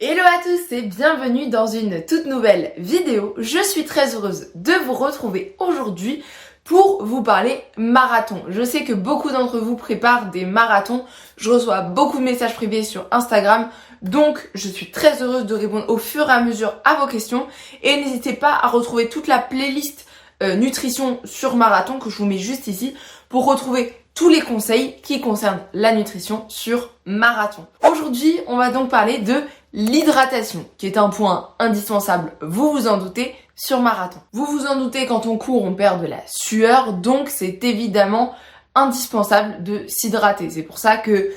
Hello à tous et bienvenue dans une toute nouvelle vidéo. Je suis très heureuse de vous retrouver aujourd'hui pour vous parler marathon. Je sais que beaucoup d'entre vous préparent des marathons. Je reçois beaucoup de messages privés sur Instagram. Donc je suis très heureuse de répondre au fur et à mesure à vos questions. Et n'hésitez pas à retrouver toute la playlist nutrition sur marathon que je vous mets juste ici pour retrouver tous les conseils qui concernent la nutrition sur marathon. Aujourd'hui, on va donc parler de l'hydratation, qui est un point indispensable, vous vous en doutez, sur marathon. Vous vous en doutez, quand on court, on perd de la sueur, donc c'est évidemment indispensable de s'hydrater. C'est pour ça que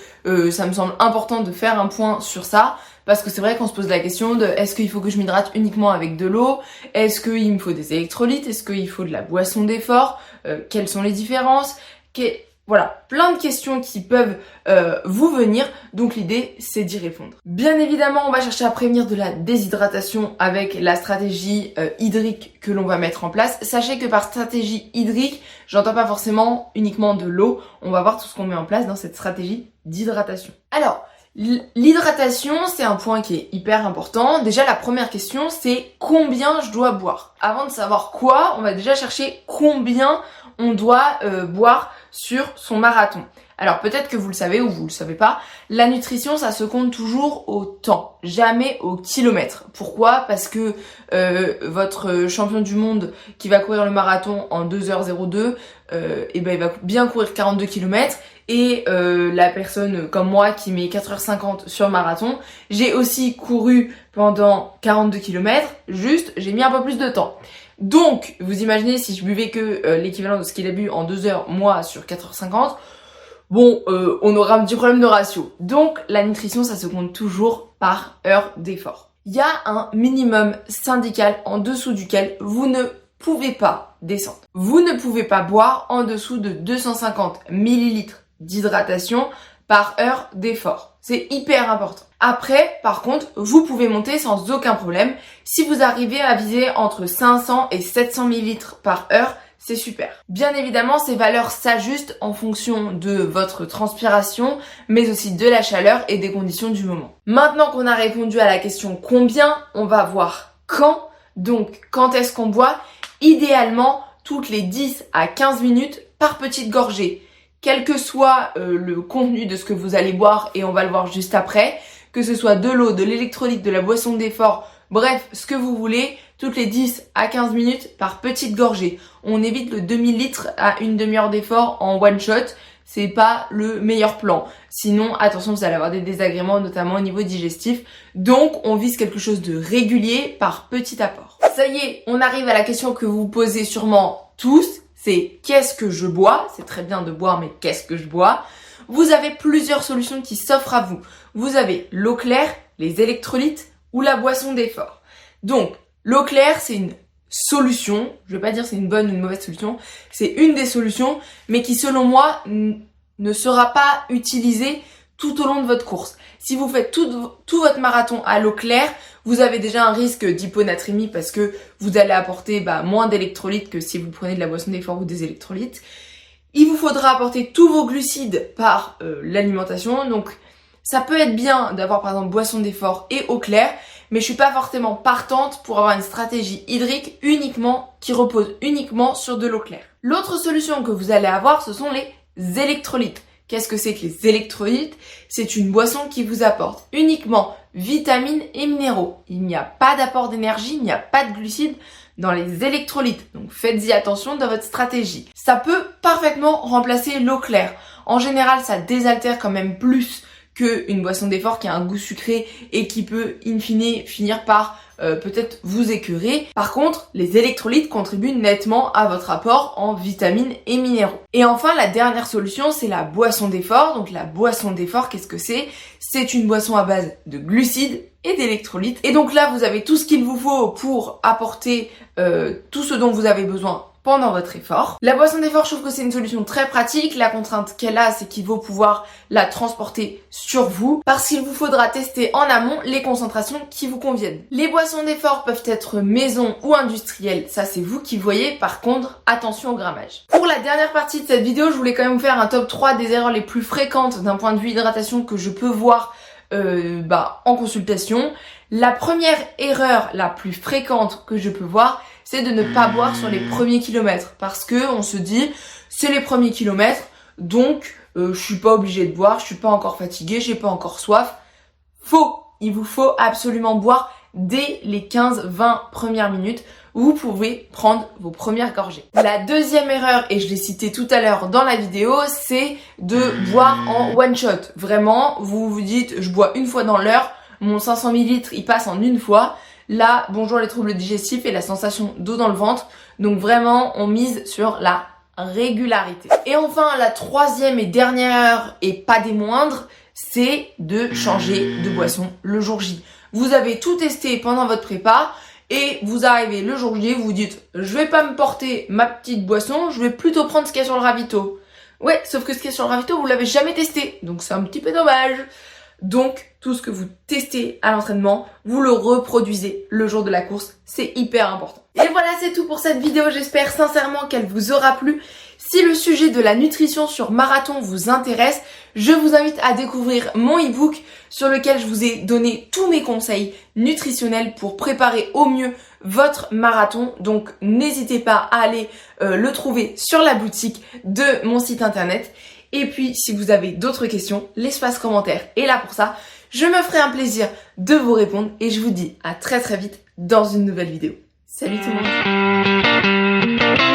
ça me semble important de faire un point sur ça, parce que c'est vrai qu'on se pose la question de est-ce qu'il faut que je m'hydrate uniquement avec de l'eau? Est-ce qu'il me faut des électrolytes? Est-ce qu'il faut de la boisson d'effort? Quelles sont les différences? Voilà, plein de questions qui peuvent vous venir, donc l'idée c'est d'y répondre. Bien évidemment, on va chercher à prévenir de la déshydratation avec la stratégie hydrique que l'on va mettre en place. Sachez que par stratégie hydrique, j'entends pas forcément uniquement de l'eau, on va voir tout ce qu'on met en place dans cette stratégie d'hydratation. Alors, l'hydratation, c'est un point qui est hyper important. Déjà, la première question, c'est combien je dois boire. Avant de savoir quoi, on va déjà chercher combien on doit boire sur son marathon. Alors peut-être que vous le savez ou vous le savez pas, la nutrition ça se compte toujours au temps, jamais au kilomètre. Pourquoi ? Parce que votre champion du monde qui va courir le marathon en 2h02, il va bien courir 42 km et la personne comme moi qui met 4h50 sur le marathon, j'ai aussi couru pendant 42 km, juste j'ai mis un peu plus de temps. Donc, vous imaginez si je buvais que l'équivalent de ce qu'il a bu en 2 heures, moi, sur 4h50, bon, on aura un petit problème de ratio. Donc, la nutrition, ça se compte toujours par heure d'effort. Il y a un minimum syndical en dessous duquel vous ne pouvez pas descendre. Vous ne pouvez pas boire en dessous de 250 ml d'hydratation par heure d'effort. C'est hyper important. Après, par contre, vous pouvez monter sans aucun problème. Si vous arrivez à viser entre 500 et 700 ml par heure, c'est super. Bien évidemment, ces valeurs s'ajustent en fonction de votre transpiration, mais aussi de la chaleur et des conditions du moment. Maintenant qu'on a répondu à la question combien, on va voir quand. Donc, quand est-ce qu'on boit ? Idéalement, toutes les 10 à 15 minutes par petite gorgée. Quel que soit le contenu de ce que vous allez boire, et on va le voir juste après, que ce soit de l'eau, de l'électrolyte, de la boisson d'effort, bref, ce que vous voulez, toutes les 10 à 15 minutes par petite gorgée. On évite le demi-litre à une demi-heure d'effort en one shot, c'est pas le meilleur plan. Sinon, attention, vous allez avoir des désagréments, notamment au niveau digestif. Donc, on vise quelque chose de régulier par petit apport. Ça y est, on arrive à la question que vous posez sûrement tous. C'est qu'est-ce que je bois ? C'est très bien de boire, mais qu'est-ce que je bois ? Vous avez plusieurs solutions qui s'offrent à vous. Vous avez l'eau claire, les électrolytes ou la boisson d'effort. Donc, l'eau claire, c'est une solution. Je vais pas dire c'est une bonne ou une mauvaise solution. C'est une des solutions, mais qui, selon moi, ne sera pas utilisée tout au long de votre course. Si vous faites tout votre marathon à l'eau claire, vous avez déjà un risque d'hyponatrémie parce que vous allez apporter moins d'électrolytes que si vous prenez de la boisson d'effort ou des électrolytes. Il vous faudra apporter tous vos glucides par l'alimentation. Donc ça peut être bien d'avoir par exemple boisson d'effort et eau claire, mais je suis pas forcément partante pour avoir une stratégie hydrique qui repose uniquement sur de l'eau claire. L'autre solution que vous allez avoir, ce sont les électrolytes. Qu'est-ce que c'est que les électrolytes ? C'est une boisson qui vous apporte uniquement vitamines et minéraux. Il n'y a pas d'apport d'énergie, il n'y a pas de glucides dans les électrolytes. Donc faites-y attention dans votre stratégie. Ça peut parfaitement remplacer l'eau claire. En général, ça désaltère quand même plus qu'une boisson d'effort qui a un goût sucré et qui peut in fine finir par peut-être vous écœurer. Par contre, les électrolytes contribuent nettement à votre apport en vitamines et minéraux. Et enfin, la dernière solution, c'est la boisson d'effort. Donc la boisson d'effort, qu'est-ce que c'est ? C'est une boisson à base de glucides et d'électrolytes. Et donc là, vous avez tout ce qu'il vous faut pour apporter tout ce dont vous avez besoin pendant votre effort. La boisson d'effort, je trouve que c'est une solution très pratique. La contrainte qu'elle a, c'est qu'il faut pouvoir la transporter sur vous parce qu'il vous faudra tester en amont les concentrations qui vous conviennent. Les boissons d'effort peuvent être maison ou industrielles, ça c'est vous qui voyez. Par contre, attention au grammage. Pour la dernière partie de cette vidéo, je voulais quand même vous faire un top 3 des erreurs les plus fréquentes d'un point de vue hydratation que je peux voir en consultation. La première erreur la plus fréquente que je peux voir, c'est de ne pas boire sur les premiers kilomètres parce que on se dit c'est les premiers kilomètres, donc je suis pas obligée de boire, je suis pas encore fatiguée, j'ai pas encore soif. Faux! Il vous faut absolument boire dès les 15-20 premières minutes. Vous pouvez prendre vos premières gorgées. La deuxième erreur, et je l'ai cité tout à l'heure dans la vidéo, c'est de boire en one shot. Vraiment, vous vous dites, je bois une fois dans l'heure, mon 500 ml il passe en une fois. Là, bonjour les troubles digestifs et la sensation d'eau dans le ventre. Donc vraiment, on mise sur la régularité. Et enfin, la troisième et dernière erreur, et pas des moindres, c'est de changer de boisson le jour J. Vous avez tout testé pendant votre prépa et vous arrivez le jour J, vous vous dites je vais pas me porter ma petite boisson, je vais plutôt prendre ce qu'il y a sur le ravito. Ouais, sauf que ce qu'il y a sur le ravito, vous l'avez jamais testé, donc c'est un petit peu dommage. Donc, tout ce que vous testez à l'entraînement, vous le reproduisez le jour de la course. C'est hyper important. Et voilà, c'est tout pour cette vidéo. J'espère sincèrement qu'elle vous aura plu. Si le sujet de la nutrition sur marathon vous intéresse, je vous invite à découvrir mon e-book sur lequel je vous ai donné tous mes conseils nutritionnels pour préparer au mieux votre marathon. Donc, n'hésitez pas à aller le trouver sur la boutique de mon site internet. Et puis, si vous avez d'autres questions, l'espace commentaire est là pour ça. Je me ferai un plaisir de vous répondre et je vous dis à très très vite dans une nouvelle vidéo. Salut tout le monde!